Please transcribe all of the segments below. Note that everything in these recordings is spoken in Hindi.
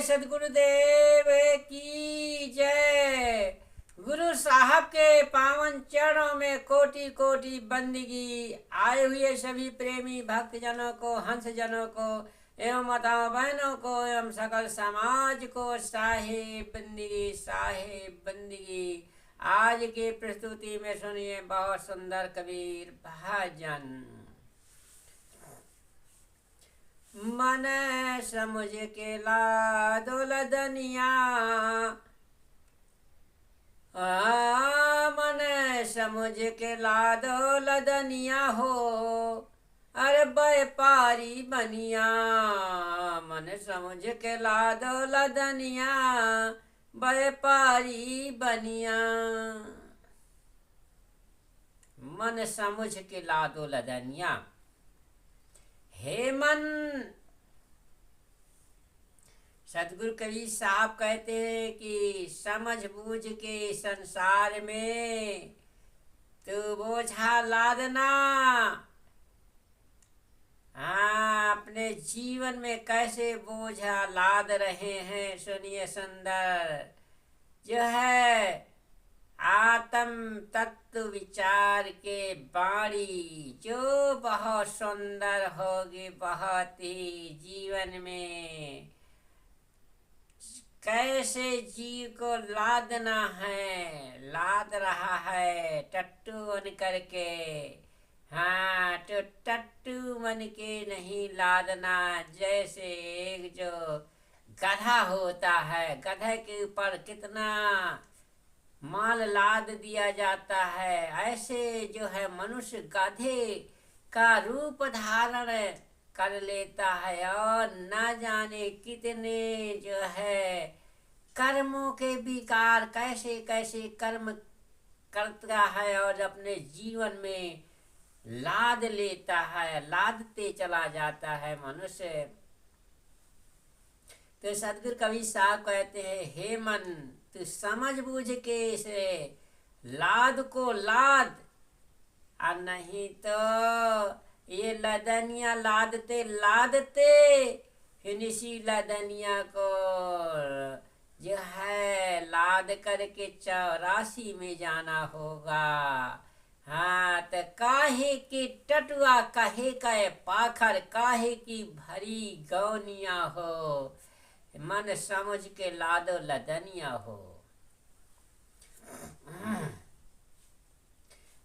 सदगुरुदेव की जय। गुरु साहब के पावन चरणों में कोटि कोटि बंदगी। आए हुए सभी प्रेमी भक्त जनों को, हंस जनों को एवं माताओं बहनों को एवं सकल समाज को साहेब बंदगी, साहेब बंदगी। आज की प्रस्तुति में सुनिए बहुत सुंदर कबीर भजन। मन समुझ के लादो लदनिया, मन समुझ के लादो लदनिया हो, अरे व्यापारी बनिया। मन समुझ के लादो लदनिया, व्यापारी बनिया। मन समुझ के लादो लदनिया। हे मन, सदगुरु कबीर साहब कहते हैं कि समझ बूझ के संसार में तू बोझा लादना। हाँ, अपने जीवन में कैसे बोझा लाद रहे हैं सुनिए सुंदर। जो है आत्म तत्व विचार के बाणी, जो बहुत सुंदर होगी, बहुत ही जीवन में कैसे जीव को लादना है, लाद रहा है टट्टू बन करके। हाँ, तो टट्टू बन के नहीं लादना। जैसे एक जो गधा होता है, गधे के ऊपर कितना माल लाद दिया जाता है, ऐसे जो है मनुष्य गधे का रूप धारण कर लेता है और न जाने कितने जो है कर्मों के विकार, कैसे कैसे कर्म करता है और अपने जीवन में लाद लेता है, लादते चला जाता है मनुष्य। तो सदगुरु कबीर साहब कहते हैं, हे मन, तू समझ बूझ के इसे लाद को लाद, और नहीं तो ये लदनिया लादते लादते फिर इसी लदनिया को जो है लाद करके 84 में जाना होगा। हाँ, तो काहे की टटुआ, काहे का पाखर, काहे की भरी गौनिया हो, मन समझ के लादो लदनिया हो।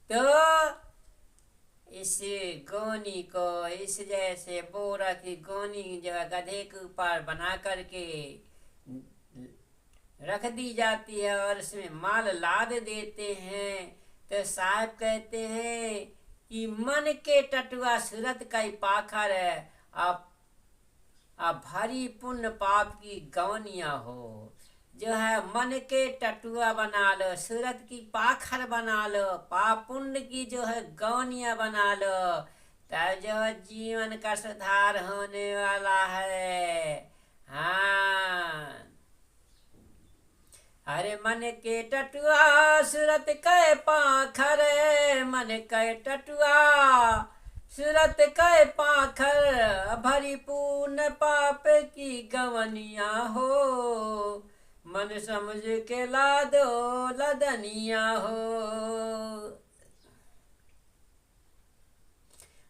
तो इस गोनी को, इस जैसे बोरा की गोनी जो गधे के ऊपर बना करके रख दी जाती है और इसमें माल लाद देते हैं। तो साहब कहते हैं कि मन के टटुआ सूरत का ही पाखर है, अब भारी पुण्य पाप की गौनिया हो। जो है मन के टटुआ बना लो, सूरत की पाखर बना लो, पाप पुण्य की जो है गौनिया बना लो, तब जो जीवन का सुधार होने वाला है। हाँ, अरे मन के टटुआ सूरत के पाखर, मन के टटुआ सूरत के पाखर, भरी पूर्ण पाप की गवनिया हो, मन समझ के लादो लदनिया हो।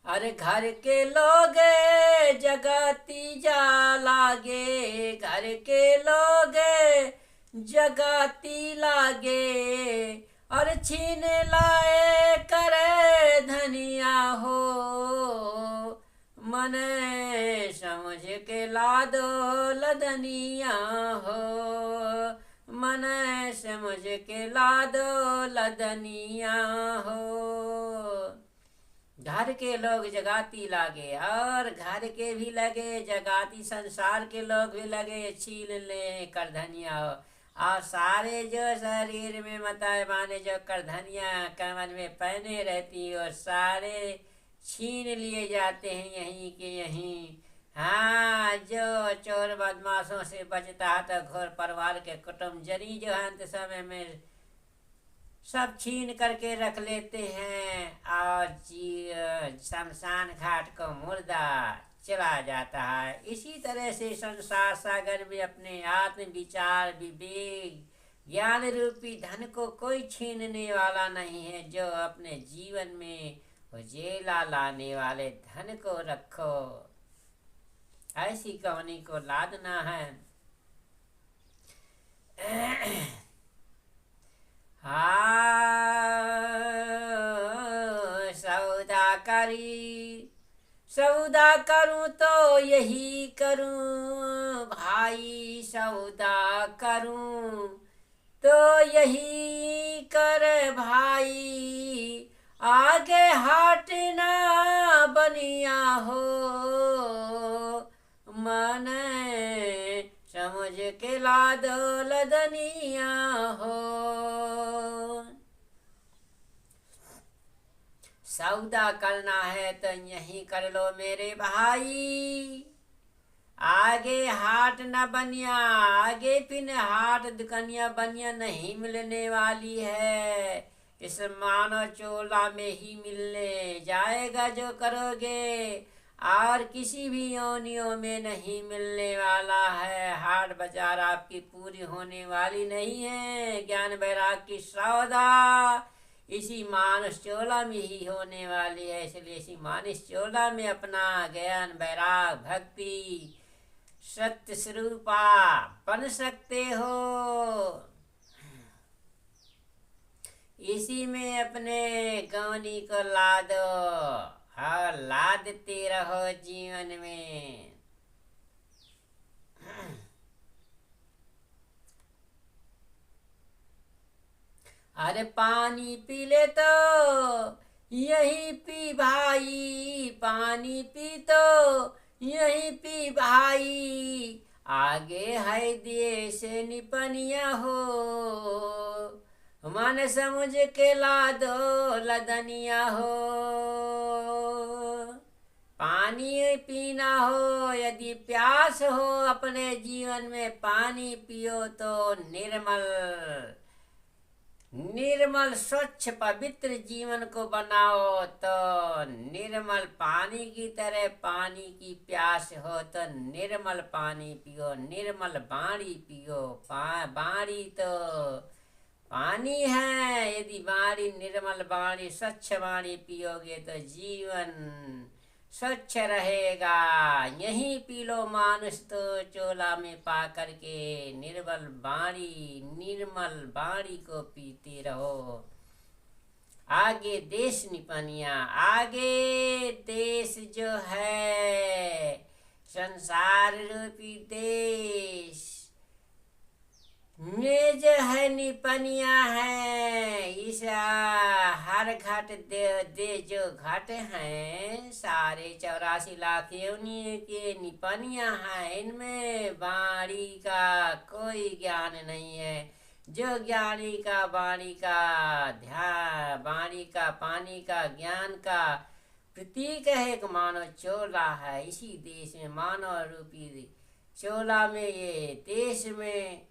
अरे घर के लोग जगती जा लागे, घर के लोग जगती लागे, और छीन लाए करे धनिया हो, मन समझ के लादो लदनिया हो, मन समझ के लादो लदनिया हो। घर के लोग जगाती लागे और घर के भी लगे, जगाती संसार के लोग भी लगे, छीन ले कर धनिया हो। और सारे जो शरीर में मताए बाने जो करधनिया कमर में पहने रहती और सारे छीन लिए जाते हैं यहीं के यहीं। हाँ, जो चोर बदमाशों से बचता है तो घोर परिवार के कुटुंब जरी जो है अंत समय में सब छीन करके रख लेते हैं और शमशान घाट को मुर्दा चला जाता है। इसी तरह से संसार सागर में अपने आत्म विचार, विवेक, ज्ञान रूपी धन को कोई छीनने वाला नहीं है। जो अपने जीवन में उजेला लाने वाले धन को रखो। ऐसी कहानी को लादना है। सौदा करूं तो यही करूं भाई, सौदा करूं तो यही कर भाई, आगे हाट ना बनिया हो, मन समझ के लाद लदनिया हो। सौदा करना है तो यही कर लो मेरे भाई, आगे हाट न बनिया, आगे फिर हाट दुकनिया बनिया नहीं मिलने वाली है। इस मानव चोला में ही मिलने जाएगा जो करोगे, और किसी भी योनियों में नहीं मिलने वाला है। हाट बाजार आपकी पूरी होने वाली नहीं है। ज्ञान वैराग की सौदा इसी मानस चोला में ही होने वाली है। इसलिए इसी मानस चोला में अपना ज्ञान वैराग भक्ति सत्य स्वरूपा बन सकते हो। इसी में अपने गौनी को लादो, हाँ लादते रहो जीवन में। अरे पानी पी ले तो यही पी भाई, पानी पी तो यही पी भाई, आगे है देश निपनिया हो, मन समझ के लादो लदनिया हो। पानी पीना हो, यदि प्यास हो अपने जीवन में, पानी पियो तो निर्मल स्वच्छ पवित्र जीवन को बनाओ। तो निर्मल पानी की तरह, पानी की प्यास हो तो निर्मल पानी पियो, निर्मल बाणी पियो। बाणी तो पानी है, यदि बाणी निर्मल बाणी स्वच्छ बाणी पियोगे तो जीवन स्वच्छ रहेगा। यही पी लो मानुष तो चोला में पा करके, निर्मल बाणी को पीते रहो। आगे देश निपनिया, आगे देश जो है संसार रूपी देश में जो है निपनिया है। इस हर घाट दे जो घाट हैं सारे 84 लाख योनि के निपनिया हैं। इनमें वाणी का कोई ज्ञान नहीं है। जो ज्ञानी का वाणी का ध्यान, वाणी का पानी का ज्ञान का प्रतीक है, एक मानव चोला है। इसी देश में मानव रूपी चोला में, ये देश में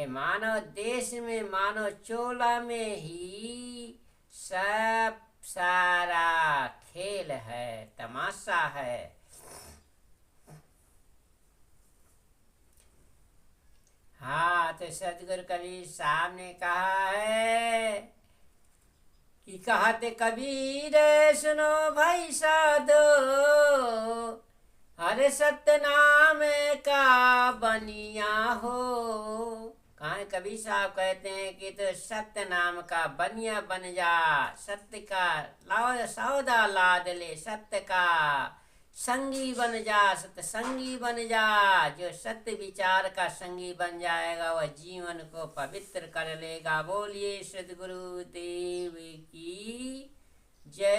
मानव देश में, मानव चोला में ही सब सारा खेल है, तमाशा है। हाँ, तो सदगुरु कबीर साहब ने कहा है कि कहते कबीर सुनो भाई साधो, अरे सत्य नाम का बनिया हो। कहाँ कबीर साहब कहते हैं कि तो सत्य नाम का बनिया बन जा, सत्य का सौदा लाद ले, सत्य का संगी बन जा, सत्संगी बन जा। जो सत्य विचार का संगी बन जाएगा वह जीवन को पवित्र कर लेगा। बोलिए सद्गुरु देव की जय।